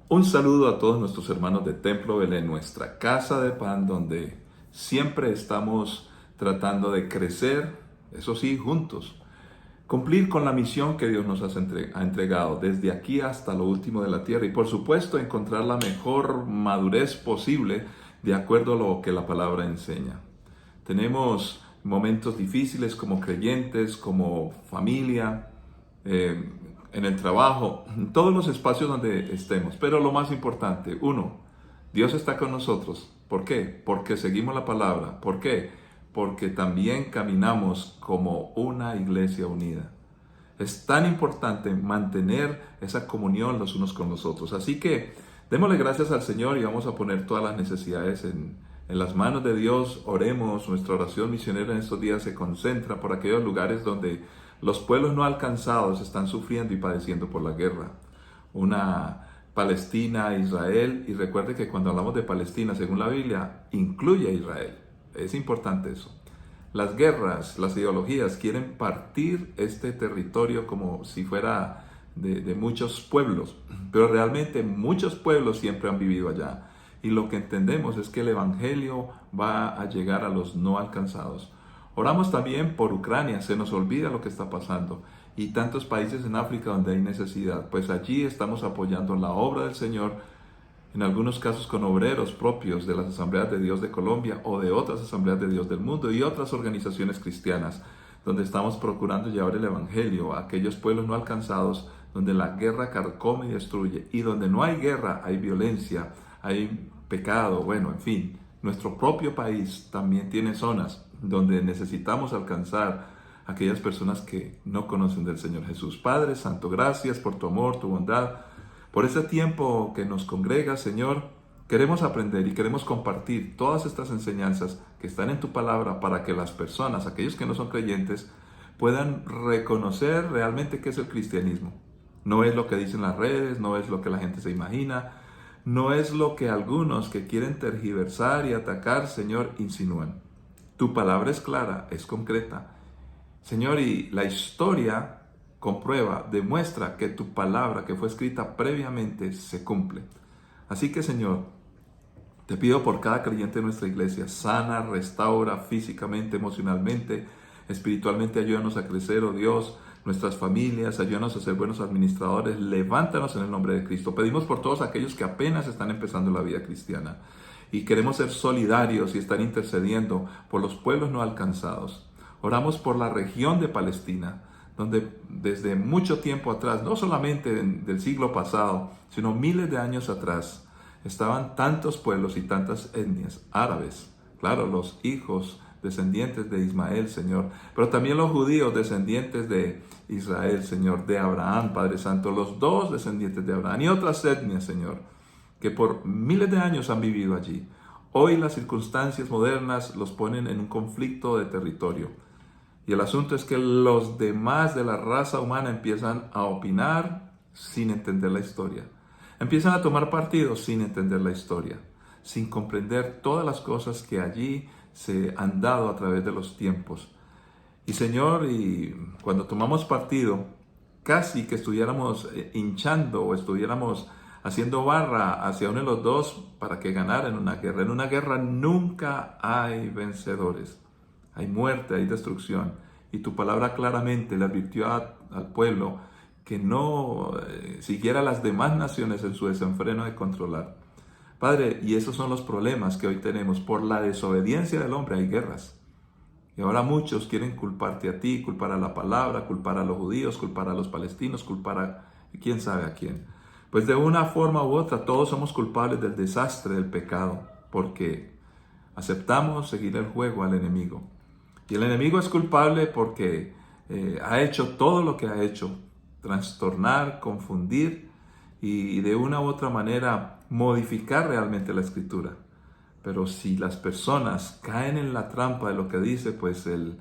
Un saludo a todos nuestros hermanos de Templo Belén, nuestra casa de pan, donde siempre estamos tratando de crecer, eso sí, juntos, cumplir con la misión que Dios nos ha entregado desde aquí hasta lo último de la tierra y por supuesto encontrar la mejor madurez posible de acuerdo a lo que la palabra enseña. Tenemos momentos difíciles como creyentes, como familia, eh, en el trabajo, en todos los espacios donde estemos. Pero lo más importante, uno, Dios está con nosotros. ¿Por qué? Porque seguimos la palabra. ¿Por qué? Porque también caminamos como una iglesia unida. Es tan importante mantener esa comunión los unos con los otros. Así que démosle gracias al Señor y vamos a poner todas las necesidades en las manos de Dios. Oremos. Nuestra oración misionera en estos días se concentra por aquellos lugares donde los pueblos no alcanzados están sufriendo y padeciendo por la guerra. Una Palestina, Israel, y recuerde que cuando hablamos de Palestina, según la Biblia, incluye a Israel. Es importante eso. Las guerras, las ideologías quieren partir este territorio como si fuera de muchos pueblos, pero realmente muchos pueblos siempre han vivido allá. Y lo que entendemos es que el Evangelio va a llegar a los no alcanzados. Oramos también por Ucrania, se nos olvida lo que está pasando. Y tantos países en África donde hay necesidad, pues allí estamos apoyando la obra del Señor, en algunos casos con obreros propios de las Asambleas de Dios de Colombia o de otras Asambleas de Dios del mundo y otras organizaciones cristianas, donde estamos procurando llevar el Evangelio a aquellos pueblos no alcanzados, donde la guerra carcome y destruye, y donde no hay guerra, hay violencia, hay pecado, bueno, en fin. Nuestro propio país también tiene zonas donde necesitamos alcanzar a aquellas personas que no conocen del Señor Jesús. Padre Santo, gracias por tu amor, tu bondad, por ese tiempo que nos congrega, Señor. Queremos aprender y queremos compartir todas estas enseñanzas que están en tu palabra para que las personas, aquellos que no son creyentes, puedan reconocer realmente qué es el cristianismo. No es lo que dicen las redes, no es lo que la gente se imagina, no es lo que algunos que quieren tergiversar y atacar, Señor, insinúan. Tu palabra es clara, es concreta, Señor, y la historia comprueba, demuestra que tu palabra que fue escrita previamente se cumple. Así que, Señor, te pido por cada creyente de nuestra iglesia, sana, restaura físicamente, emocionalmente, espiritualmente, ayúdanos a crecer, oh Dios, nuestras familias, ayúdanos a ser buenos administradores, levántanos en el nombre de Cristo. Pedimos por todos aquellos que apenas están empezando la vida cristiana y queremos ser solidarios y estar intercediendo por los pueblos no alcanzados. Oramos por la región de Palestina, donde desde mucho tiempo atrás, no solamente del siglo pasado, sino miles de años atrás, estaban tantos pueblos y tantas etnias árabes, claro, los hijos descendientes de Ismael, Señor, pero también los judíos descendientes de Israel, Señor, de Abraham, Padre Santo, los dos descendientes de Abraham y otras etnias, Señor, que por miles de años han vivido allí. Hoy las circunstancias modernas los ponen en un conflicto de territorio. Y el asunto es que los demás de la raza humana empiezan a opinar sin entender la historia. Empiezan a tomar partido sin entender la historia, sin comprender todas las cosas que allí se han dado a través de los tiempos. Y Señor, y cuando tomamos partido, casi que estuviéramos hinchando o estuviéramos haciendo barra hacia uno de los dos para que ganara en una guerra. En una guerra nunca hay vencedores. Hay muerte, hay destrucción. Y tu palabra claramente le advirtió al pueblo que no siguiera a las demás naciones en su desenfreno de controlar. Padre, y esos son los problemas que hoy tenemos. Por la desobediencia del hombre hay guerras. Y ahora muchos quieren culparte a ti, culpar a la palabra, culpar a los judíos, culpar a los palestinos, culpar a quién sabe a quién. Pues de una forma u otra todos somos culpables del desastre del pecado, porque aceptamos seguir el juego al enemigo. Y el enemigo es culpable porque ha hecho todo lo que ha hecho, trastornar, confundir y de una u otra manera modificar realmente la escritura. Pero si las personas caen en la trampa de lo que dice, pues el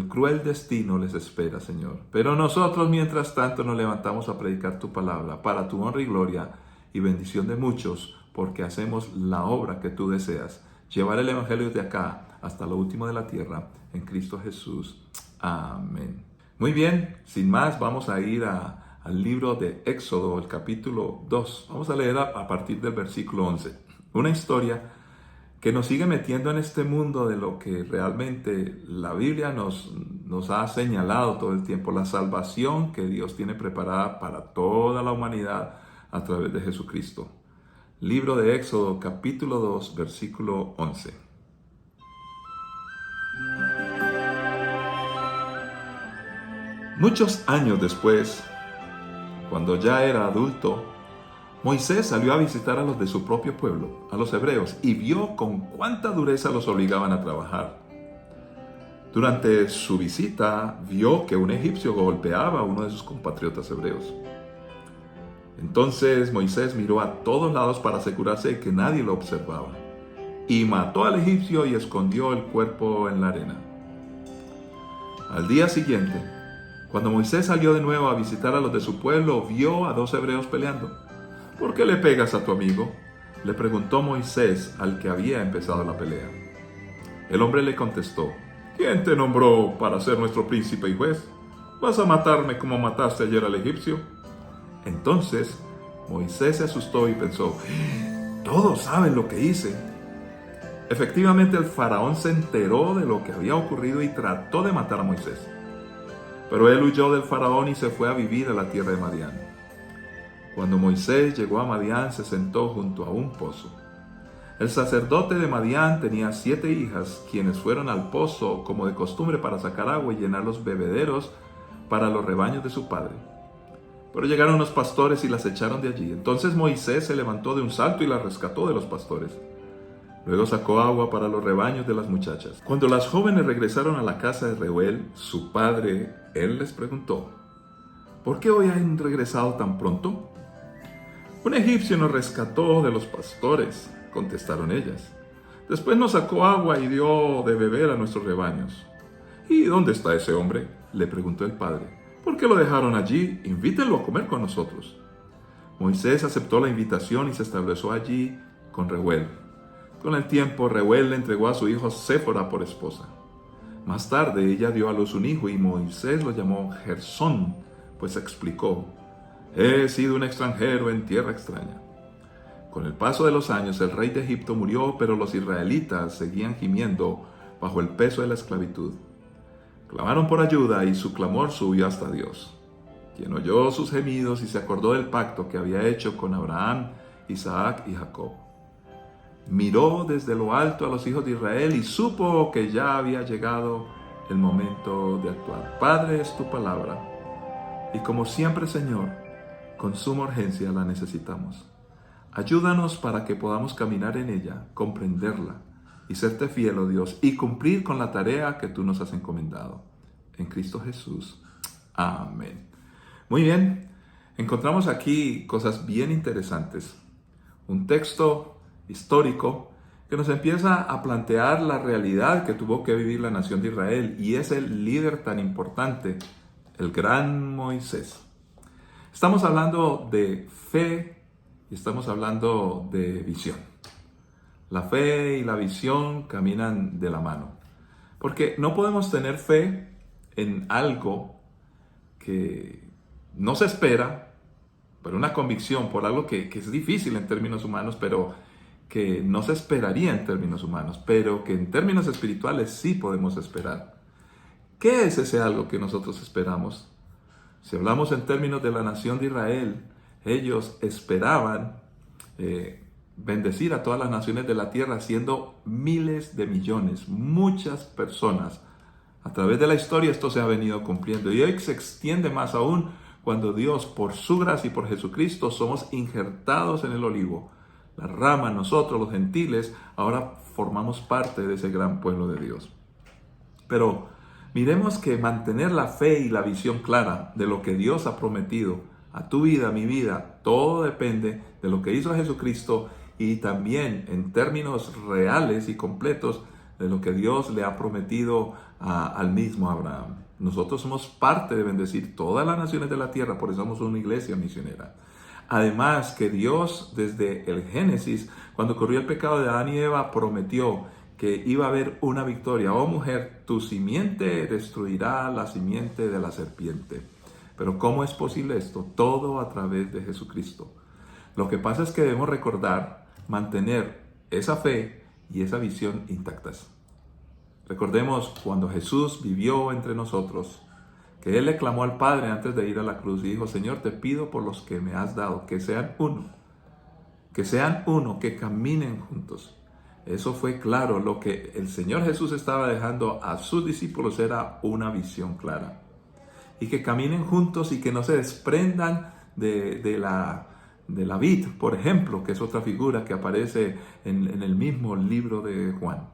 cruel destino les espera, Señor. Pero nosotros, mientras tanto, nos levantamos a predicar tu palabra para tu honra y gloria y bendición de muchos, porque hacemos la obra que tú deseas. Llevar el Evangelio de acá hasta lo último de la tierra, en Cristo Jesús. Amén. Muy bien, sin más, vamos a ir a al libro de Éxodo, el capítulo 2. Vamos a leer a partir del versículo 11. Una historia que nos sigue metiendo en este mundo de lo que realmente la Biblia nos ha señalado todo el tiempo, la salvación que Dios tiene preparada para toda la humanidad a través de Jesucristo. Libro de Éxodo, capítulo 2, versículo 11. Muchos años después, cuando ya era adulto, Moisés salió a visitar a los de su propio pueblo, a los hebreos, y vio con cuánta dureza los obligaban a trabajar. Durante su visita, vio que un egipcio golpeaba a uno de sus compatriotas hebreos. Entonces Moisés miró a todos lados para asegurarse de que nadie lo observaba, y mató al egipcio y escondió el cuerpo en la arena. Al día siguiente, cuando Moisés salió de nuevo a visitar a los de su pueblo, vio a dos hebreos peleando. ¿Por qué le pegas a tu amigo?, le preguntó Moisés al que había empezado la pelea. El hombre le contestó: ¿Quién te nombró para ser nuestro príncipe y juez? ¿Vas a matarme como mataste ayer al egipcio? Entonces Moisés se asustó y pensó: todos saben lo que hice. Efectivamente, el faraón se enteró de lo que había ocurrido y trató de matar a Moisés. Pero él huyó del faraón y se fue a vivir a la tierra de Madián. Cuando Moisés llegó a Madián, se sentó junto a un pozo. El sacerdote de Madián tenía 7 hijas, quienes fueron al pozo como de costumbre para sacar agua y llenar los bebederos para los rebaños de su padre. Pero llegaron los pastores y las echaron de allí. Entonces Moisés se levantó de un salto y las rescató de los pastores. Luego sacó agua para los rebaños de las muchachas. Cuando las jóvenes regresaron a la casa de Reuel, su padre, él les preguntó: ¿por qué hoy han regresado tan pronto? Un egipcio nos rescató de los pastores, contestaron ellas. Después nos sacó agua y dio de beber a nuestros rebaños. ¿Y dónde está ese hombre?, le preguntó el padre. ¿Por qué lo dejaron allí? Invítenlo a comer con nosotros. Moisés aceptó la invitación y se estableció allí con Reuel. Con el tiempo, Reuel le entregó a su hijo Séfora por esposa. Más tarde, ella dio a luz un hijo y Moisés lo llamó Gersón, pues explicó: he sido un extranjero en tierra extraña. Con el paso de los años, el rey de Egipto murió, pero los israelitas seguían gimiendo bajo el peso de la esclavitud. Clamaron por ayuda y su clamor subió hasta Dios, quien oyó sus gemidos y se acordó del pacto que había hecho con Abraham, Isaac y Jacob. Miró desde lo alto a los hijos de Israel y supo que ya había llegado el momento de actuar. Padre, es tu palabra, y como siempre, Señor, con suma urgencia la necesitamos. Ayúdanos para que podamos caminar en ella, comprenderla y serte fiel, oh Dios, y cumplir con la tarea que tú nos has encomendado. En Cristo Jesús. Amén. Muy bien, encontramos aquí cosas bien interesantes. Un texto histórico que nos empieza a plantear la realidad que tuvo que vivir la nación de Israel, y es el líder tan importante, el gran Moisés. Estamos hablando de fe y estamos hablando de visión. La fe y la visión caminan de la mano, porque no podemos tener fe en algo que no se espera, pero una convicción por algo que es difícil en términos humanos, pero que no se esperaría en términos humanos, pero que en términos espirituales sí podemos esperar. ¿Qué es ese algo que nosotros esperamos? Si hablamos en términos de la nación de Israel, ellos esperaban bendecir a todas las naciones de la tierra, siendo miles de millones, muchas personas. A través de la historia esto se ha venido cumpliendo, y hoy se extiende más aún cuando Dios, por su gracia y por Jesucristo, somos injertados en el olivo. La rama, nosotros los gentiles, ahora formamos parte de ese gran pueblo de Dios. Pero miremos que mantener la fe y la visión clara de lo que Dios ha prometido a tu vida, a mi vida, todo depende de lo que hizo Jesucristo, y también en términos reales y completos de lo que Dios le ha prometido al mismo Abraham. Nosotros somos parte de bendecir todas las naciones de la tierra, por eso somos una iglesia misionera. Además que Dios, desde el Génesis, cuando ocurrió el pecado de Adán y Eva, prometió que iba a haber una victoria. Oh mujer, tu simiente destruirá la simiente de la serpiente. Pero ¿cómo es posible esto? Todo a través de Jesucristo. Lo que pasa es que debemos recordar, mantener esa fe y esa visión intactas. Recordemos cuando Jesús vivió entre nosotros, que Él le clamó al Padre antes de ir a la cruz y dijo: Señor, te pido por los que me has dado, que sean uno, que caminen juntos. Eso fue claro, lo que el Señor Jesús estaba dejando a sus discípulos era una visión clara. Y que caminen juntos y que no se desprendan de la vid, por ejemplo, que es otra figura que aparece en el mismo libro de Juan.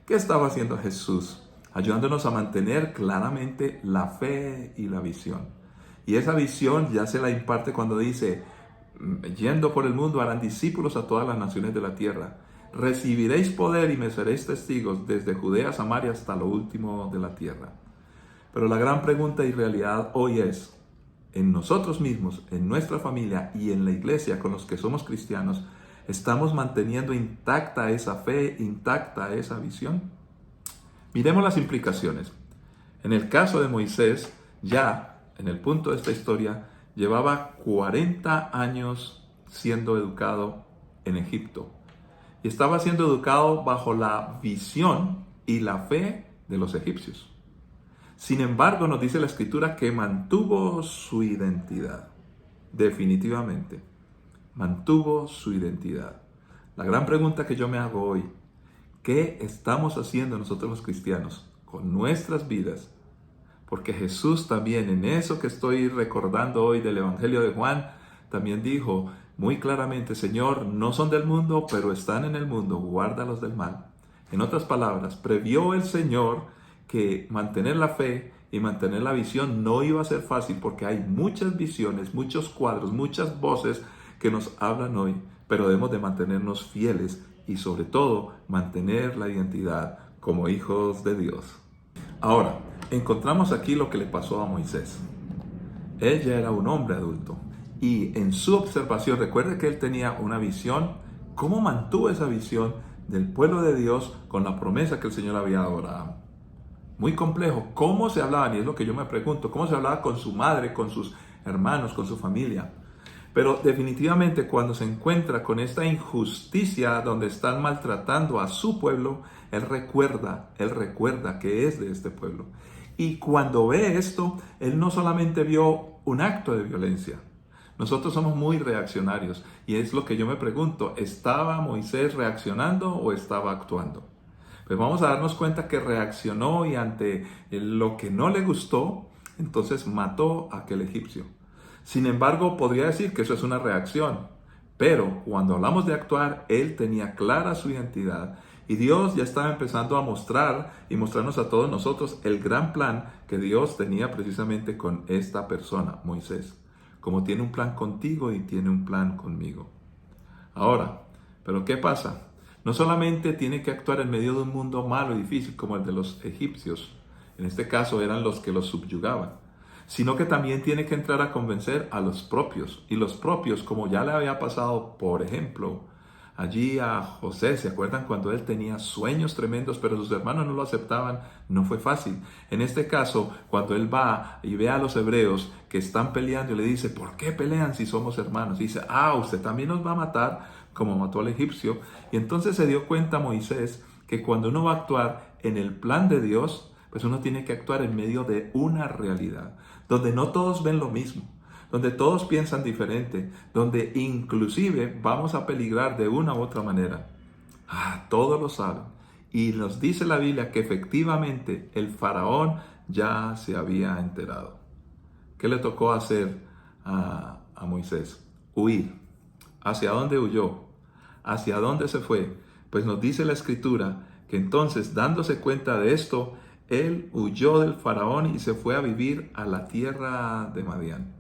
¿Qué estaba haciendo Jesús? Ayudándonos a mantener claramente la fe y la visión. Y esa visión ya se la imparte cuando dice: yendo por el mundo harán discípulos a todas las naciones de la tierra. Recibiréis poder y me seréis testigos desde Judea, Samaria hasta lo último de la tierra. Pero la gran pregunta y realidad hoy es: en nosotros mismos, en nuestra familia y en la iglesia con los que somos cristianos, ¿estamos manteniendo intacta esa fe, intacta esa visión? Miremos las implicaciones. En el caso de Moisés, ya en el punto de esta historia, llevaba 40 años siendo educado en Egipto. Y estaba siendo educado bajo la visión y la fe de los egipcios. Sin embargo, nos dice la Escritura que mantuvo su identidad. Definitivamente, mantuvo su identidad. La gran pregunta que yo me hago hoy: ¿qué estamos haciendo nosotros los cristianos con nuestras vidas? Porque Jesús también, en eso que estoy recordando hoy del Evangelio de Juan, también dijo muy claramente: Señor, no son del mundo, pero están en el mundo, guárdalos del mal. En otras palabras, previó el Señor que mantener la fe y mantener la visión no iba a ser fácil, porque hay muchas visiones, muchos cuadros, muchas voces que nos hablan hoy, pero debemos de mantenernos fieles y sobre todo mantener la identidad como hijos de Dios. Ahora, encontramos aquí lo que le pasó a Moisés. Él ya era un hombre adulto y en su observación, recuerde que él tenía una visión. ¿Cómo mantuvo esa visión del pueblo de Dios con la promesa que el Señor había dado a Abraham? Muy complejo. ¿Cómo se hablaban? Y es lo que yo me pregunto. ¿Cómo se hablaba con su madre, con sus hermanos, con su familia? Pero definitivamente cuando se encuentra con esta injusticia donde están maltratando a su pueblo, él recuerda que es de este pueblo. Y cuando ve esto, él no solamente vio un acto de violencia. Nosotros somos muy reaccionarios y es lo que yo me pregunto: ¿estaba Moisés reaccionando o estaba actuando? Pues vamos a darnos cuenta que reaccionó y ante lo que no le gustó, entonces mató a aquel egipcio. Sin embargo, podría decir que eso es una reacción, pero cuando hablamos de actuar, él tenía clara su identidad y Dios ya estaba empezando a mostrar y mostrarnos a todos nosotros el gran plan que Dios tenía precisamente con esta persona, Moisés, como tiene un plan contigo y tiene un plan conmigo. Ahora, ¿pero qué pasa? No solamente tiene que actuar en medio de un mundo malo y difícil como el de los egipcios, en este caso eran los que los subyugaban, sino que también tiene que entrar a convencer a los propios. Y los propios, como ya le había pasado, por ejemplo, allí a José, ¿se acuerdan cuando él tenía sueños tremendos, pero sus hermanos no lo aceptaban? No fue fácil. En este caso, cuando él va y ve a los hebreos que están peleando y le dice: ¿por qué pelean si somos hermanos? Y dice: usted también nos va a matar como mató al egipcio. Y entonces se dio cuenta Moisés que cuando uno va a actuar en el plan de Dios, pues uno tiene que actuar en medio de una realidad, donde no todos ven lo mismo, donde todos piensan diferente, donde inclusive vamos a peligrar de una u otra manera. Todos lo saben. Y nos dice la Biblia que efectivamente el faraón ya se había enterado. ¿Qué le tocó hacer a Moisés? Huir. ¿Hacia dónde huyó? ¿Hacia dónde se fue? Pues nos dice la Escritura que entonces, dándose cuenta de esto, él huyó del faraón y se fue a vivir a la tierra de Madián.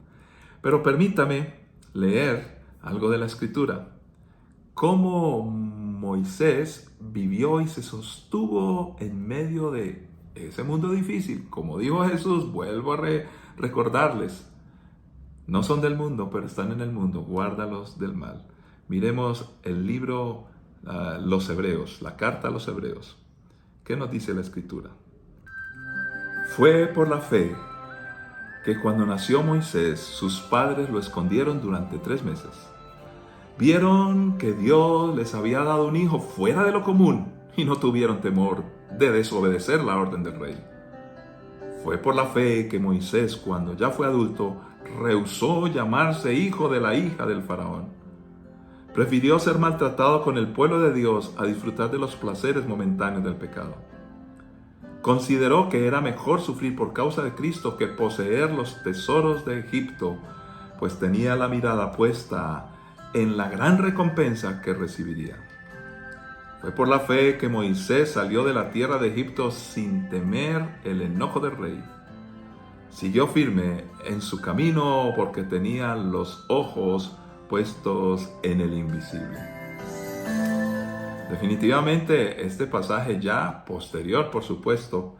Pero permítame leer algo de la Escritura. Cómo Moisés vivió y se sostuvo en medio de ese mundo difícil. Como dijo Jesús, vuelvo a recordarles: no son del mundo, pero están en el mundo, guárdalos del mal. Miremos el libro Los Hebreos, la carta a los Hebreos. ¿Qué nos dice la Escritura? Fue por la fe que cuando nació Moisés, sus padres lo escondieron durante 3 meses. Vieron que Dios les había dado un hijo fuera de lo común y no tuvieron temor de desobedecer la orden del rey. Fue por la fe que Moisés, cuando ya fue adulto, rehusó llamarse hijo de la hija del faraón. Prefirió ser maltratado con el pueblo de Dios a disfrutar de los placeres momentáneos del pecado. Consideró que era mejor sufrir por causa de Cristo que poseer los tesoros de Egipto, pues tenía la mirada puesta en la gran recompensa que recibiría. Fue por la fe que Moisés salió de la tierra de Egipto sin temer el enojo del rey. Siguió firme en su camino porque tenía los ojos puestos en el invisible. Definitivamente este pasaje ya posterior, por supuesto,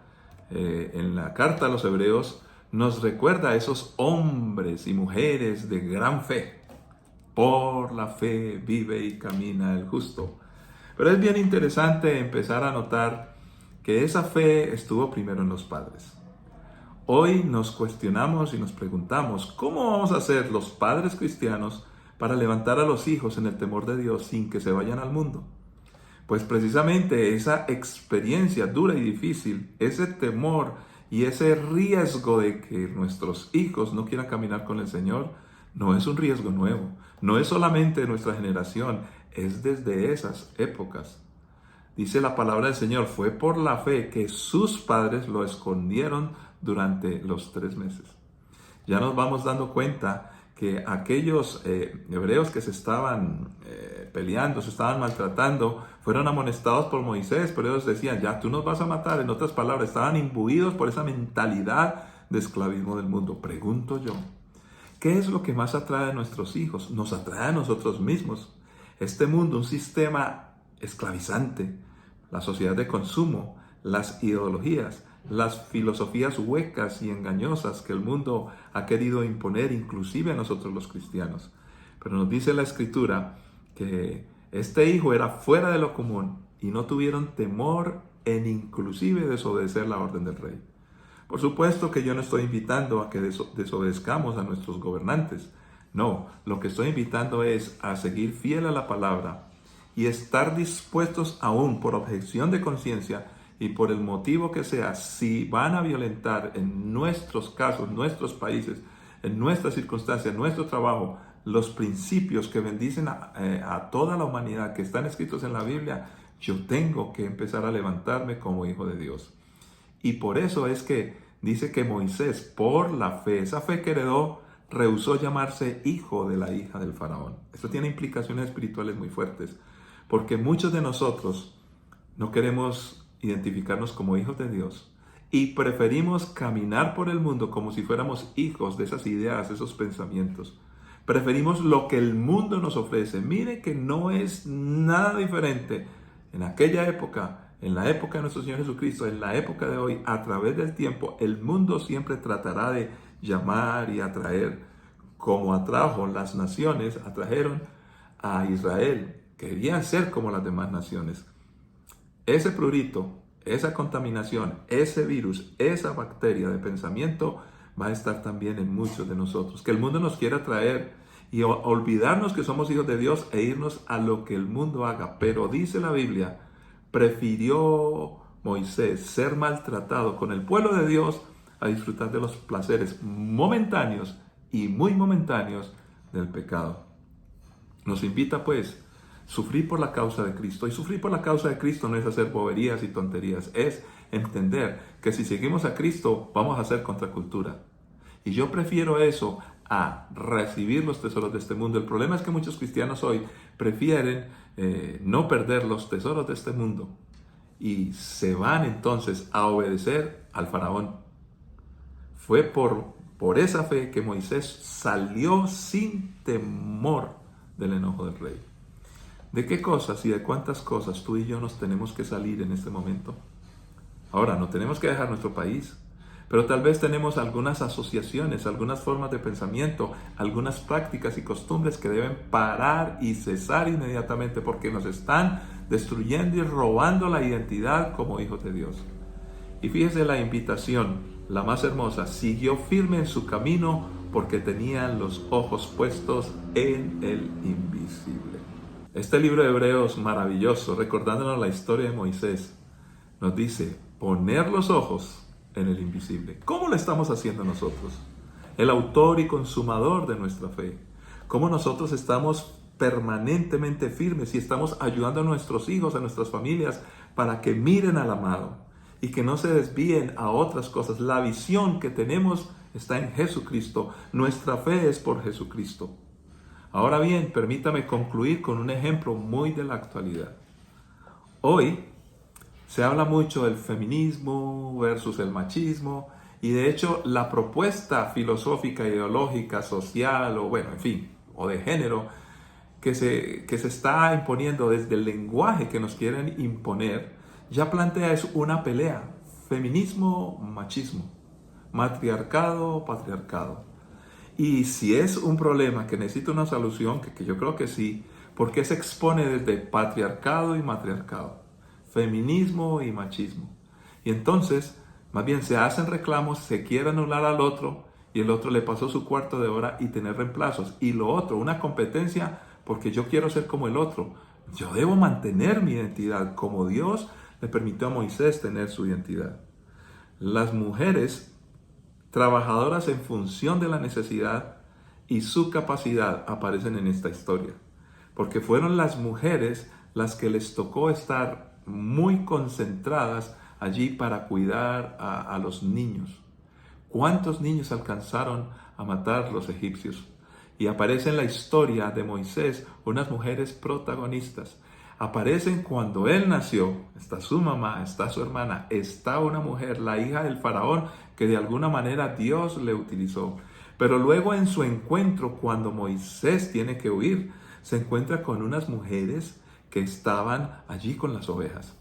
en la carta a los Hebreos, nos recuerda a esos hombres y mujeres de gran fe. Por la fe vive y camina el justo. Pero es bien interesante empezar a notar que esa fe estuvo primero en los padres. Hoy nos cuestionamos y nos preguntamos, ¿cómo vamos a hacer los padres cristianos para levantar a los hijos en el temor de Dios sin que se vayan al mundo? Pues precisamente esa experiencia dura y difícil, ese temor y ese riesgo de que nuestros hijos no quieran caminar con el Señor, no es un riesgo nuevo, no es solamente de nuestra generación, es desde esas épocas. Dice la palabra del Señor, fue por la fe que sus padres lo escondieron durante los 3 meses. Ya nos vamos dando cuenta que aquellos hebreos que se estaban peleando, se estaban maltratando, fueron amonestados por Moisés, pero ellos decían, ya tú nos vas a matar. En otras palabras, estaban imbuidos por esa mentalidad de esclavismo del mundo. Pregunto yo, ¿qué es lo que más atrae a nuestros hijos? Nos atrae a nosotros mismos. Este mundo, un sistema esclavizante, la sociedad de consumo, las ideologías, las filosofías huecas y engañosas que el mundo ha querido imponer, inclusive a nosotros los cristianos. Pero nos dice la Escritura que este hijo era fuera de lo común y no tuvieron temor en inclusive desobedecer la orden del rey. Por supuesto que yo no estoy invitando a que desobedezcamos a nuestros gobernantes. No, lo que estoy invitando es a seguir fiel a la palabra y estar dispuestos aún por objeción de conciencia y por el motivo que sea, si van a violentar en nuestros casos, nuestros países, en nuestras circunstancias, en nuestro trabajo, los principios que bendicen a toda la humanidad que están escritos en la Biblia, yo tengo que empezar a levantarme como hijo de Dios. Y por eso es que dice que Moisés, por la fe, esa fe que heredó, rehusó llamarse hijo de la hija del faraón. Esto tiene implicaciones espirituales muy fuertes, porque muchos de nosotros no queremos identificarnos como hijos de Dios y preferimos caminar por el mundo como si fuéramos hijos de esas ideas, esos pensamientos. Preferimos lo que el mundo nos ofrece. Mire que no es nada diferente en aquella época, en la época de nuestro Señor Jesucristo, en la época de hoy, a través del tiempo, el mundo siempre tratará de llamar y atraer, como atrajo las naciones, atrajeron a Israel. Querían ser como las demás naciones. Ese prurito, esa contaminación, ese virus, esa bacteria de pensamiento va a estar también en muchos de nosotros. Que el mundo nos quiera traer y olvidarnos que somos hijos de Dios e irnos a lo que el mundo haga. Pero dice la Biblia, prefirió Moisés ser maltratado con el pueblo de Dios a disfrutar de los placeres momentáneos y muy momentáneos del pecado. Nos invita pues sufrir por la causa de Cristo. Y sufrir por la causa de Cristo no es hacer boberías y tonterías, es entender que si seguimos a Cristo vamos a hacer contracultura. Y yo prefiero eso a recibir los tesoros de este mundo. El problema es que muchos cristianos hoy prefieren no perder los tesoros de este mundo y se van entonces a obedecer al faraón. Fue por esa fe que Moisés salió sin temor del enojo del rey. ¿De qué cosas y de cuántas cosas tú y yo nos tenemos que salir en este momento? Ahora, no tenemos que dejar nuestro país, pero tal vez tenemos algunas asociaciones, algunas formas de pensamiento, algunas prácticas y costumbres que deben parar y cesar inmediatamente porque nos están destruyendo y robando la identidad como hijos de Dios. Y fíjese la invitación la más hermosa, siguió firme en su camino porque tenía los ojos puestos en el invisible. Este libro de Hebreos maravilloso, recordándonos la historia de Moisés, nos dice poner los ojos en el invisible. ¿Cómo lo estamos haciendo nosotros? El autor y consumador de nuestra fe. ¿Cómo nosotros estamos permanentemente firmes y estamos ayudando a nuestros hijos, a nuestras familias, para que miren al amado y que no se desvíen a otras cosas? La visión que tenemos está en Jesucristo. Nuestra fe es por Jesucristo. Ahora bien, permítame concluir con un ejemplo muy de la actualidad. Hoy se habla mucho del feminismo versus el machismo, y de hecho la propuesta filosófica, ideológica, social, o bueno, en fin, o de género, que se está imponiendo desde el lenguaje que nos quieren imponer, ya plantea es una pelea: feminismo, machismo, matriarcado, patriarcado. Y si es un problema que necesita una solución, que yo creo que sí, ¿por qué se expone desde patriarcado y matriarcado, feminismo y machismo? Y entonces, más bien se hacen reclamos, se quiere anular al otro, y el otro le pasó su cuarto de hora y tener reemplazos. Y lo otro, una competencia, porque yo quiero ser como el otro. Yo debo mantener mi identidad, como Dios le permitió a Moisés tener su identidad. Las mujeres trabajadoras en función de la necesidad y su capacidad aparecen en esta historia, porque fueron las mujeres las que les tocó estar muy concentradas allí para cuidar a los niños. ¿Cuántos niños alcanzaron a matar los egipcios? Y aparece en la historia de Moisés unas mujeres protagonistas. Aparecen cuando él nació, está su mamá, está su hermana, está una mujer, la hija del faraón, que de alguna manera Dios le utilizó. Pero luego en su encuentro, cuando Moisés tiene que huir, se encuentra con unas mujeres que estaban allí con las ovejas.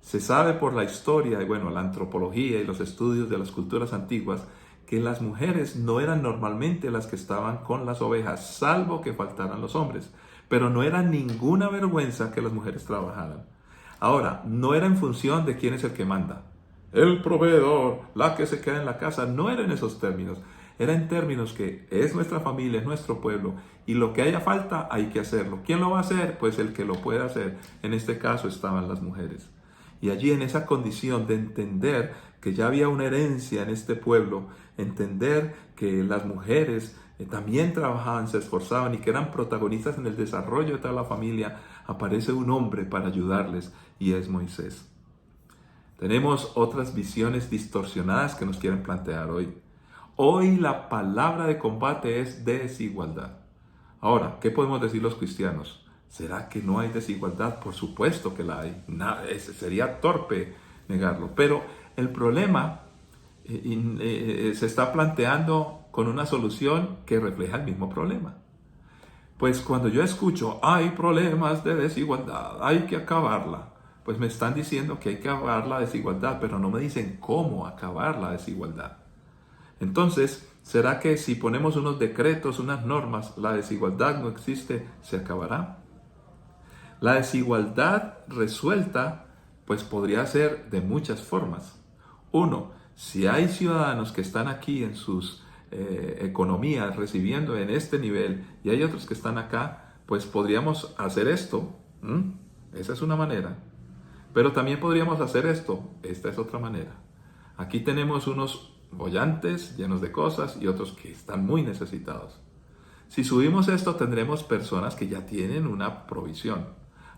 Se sabe por la historia y bueno, la antropología y los estudios de las culturas antiguas que las mujeres no eran normalmente las que estaban con las ovejas, salvo que faltaran los hombres. Pero no era ninguna vergüenza que las mujeres trabajaran. Ahora, no era en función de quién es el que manda. El proveedor, la que se queda en la casa, no era en esos términos. Era en términos que es nuestra familia, es nuestro pueblo, y lo que haya falta hay que hacerlo. ¿Quién lo va a hacer? Pues el que lo puede hacer. En este caso estaban las mujeres. Y allí en esa condición de entender que ya había una herencia en este pueblo, entender que las mujeres también trabajaban, se esforzaban y que eran protagonistas en el desarrollo de toda la familia, aparece un hombre para ayudarles y es Moisés. Tenemos otras visiones distorsionadas que nos quieren plantear hoy. Hoy la palabra de combate es desigualdad. Ahora, ¿qué podemos decir los cristianos? ¿Será que no hay desigualdad? Por supuesto que la hay. Sería torpe negarlo. Pero el problema se está planteando con una solución que refleja el mismo problema. Pues cuando yo escucho, hay problemas de desigualdad, hay que acabarla, pues me están diciendo que hay que acabar la desigualdad, pero no me dicen cómo acabar la desigualdad. Entonces, ¿será que si ponemos unos decretos, unas normas, la desigualdad no existe, se acabará? La desigualdad resuelta, pues podría ser de muchas formas. Uno, si hay ciudadanos que están aquí en sus economías recibiendo en este nivel y hay otros que están acá, pues podríamos hacer esto. Esa es una manera. Pero también podríamos hacer esto. Esta es otra manera. Aquí tenemos unos bollantes llenos de cosas y otros que están muy necesitados. Si subimos esto, tendremos personas que ya tienen una provisión.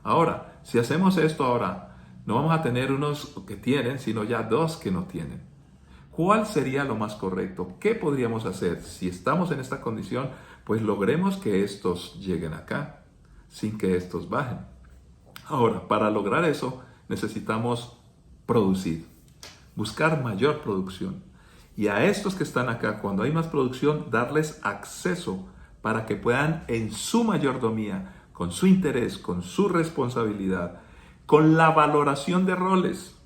Ahora, si hacemos esto ahora, no vamos a tener unos que tienen, sino ya dos que no tienen. ¿Cuál sería lo más correcto? ¿Qué podríamos hacer? Si estamos en esta condición, pues logremos que estos lleguen acá, sin que estos bajen. Ahora, para lograr eso, necesitamos producir, buscar mayor producción. Y a estos que están acá, cuando hay más producción, darles acceso para que puedan en su mayordomía, con su interés, con su responsabilidad, con la valoración de roles,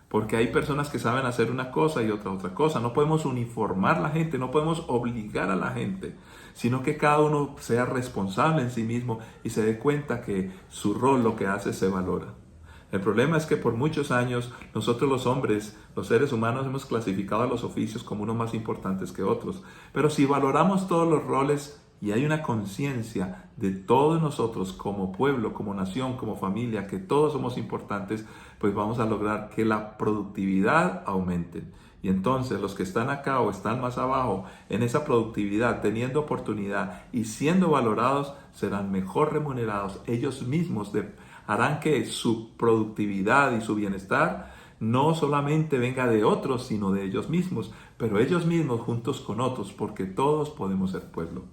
porque hay personas que saben hacer una cosa y otra cosa. No podemos uniformar a la gente, no podemos obligar a la gente, sino que cada uno sea responsable en sí mismo y se dé cuenta que su rol, lo que hace, se valora. El problema es que por muchos años nosotros los hombres, los seres humanos, hemos clasificado a los oficios como unos más importantes que otros. Pero si valoramos todos los roles y hay una conciencia de todos nosotros como pueblo, como nación, como familia, que todos somos importantes, pues vamos a lograr que la productividad aumente. Y entonces los que están acá o están más abajo en esa productividad, teniendo oportunidad y siendo valorados, serán mejor remunerados. Ellos mismos harán que su productividad y su bienestar no solamente venga de otros, sino de ellos mismos, pero ellos mismos juntos con otros, porque todos podemos ser pueblo.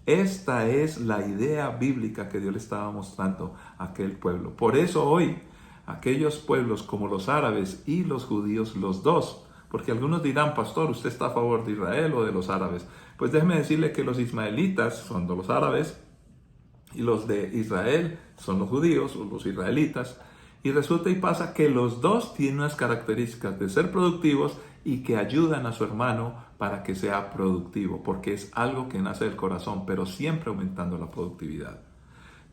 Esta es la idea bíblica que Dios le estaba mostrando a aquel pueblo. Por eso hoy, aquellos pueblos como los árabes y los judíos, los dos, porque algunos dirán, pastor, ¿usted está a favor de Israel o de los árabes? Pues déjeme decirle que los ismaelitas son de los árabes y los de Israel son los judíos o los israelitas. Y resulta y pasa que los dos tienen unas características de ser productivos y que ayudan a su hermano para que sea productivo, porque es algo que nace del corazón, pero siempre aumentando la productividad.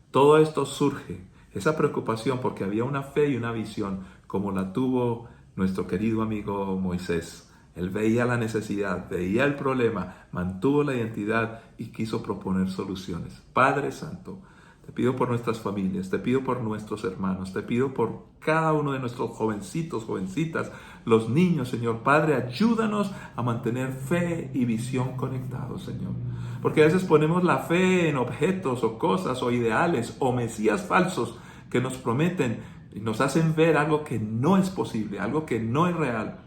Todo esto surge, esa preocupación, porque había una fe y una visión como la tuvo nuestro querido amigo Moisés. Él veía la necesidad, veía el problema, mantuvo la identidad y quiso proponer soluciones. Padre Santo, te pido por nuestras familias, te pido por nuestros hermanos, te pido por cada uno de nuestros jovencitos, jovencitas, los niños, Señor. Padre, ayúdanos a mantener fe y visión conectados, Señor. Porque a veces ponemos la fe en objetos o cosas o ideales o mesías falsos que nos prometen y nos hacen ver algo que no es posible, algo que no es real.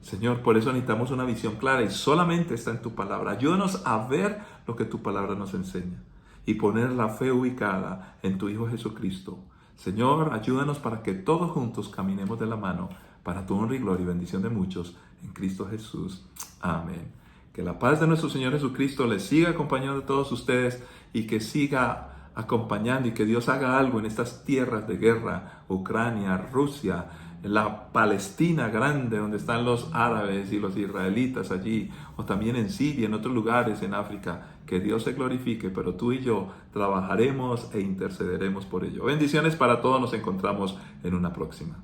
Señor, por eso necesitamos una visión clara y solamente está en tu palabra. Ayúdanos a ver lo que tu palabra nos enseña y poner la fe ubicada en tu Hijo Jesucristo. Señor, ayúdanos para que todos juntos caminemos de la mano para tu honra y gloria y bendición de muchos en Cristo Jesús. Amén. Que la paz de nuestro Señor Jesucristo les siga acompañando a todos ustedes y que siga acompañando y que Dios haga algo en estas tierras de guerra, Ucrania, Rusia, la Palestina grande donde están los árabes y los israelitas allí, o también en Siria, en otros lugares en África. Que Dios se glorifique, pero tú y yo trabajaremos e intercederemos por ello. Bendiciones para todos, nos encontramos en una próxima.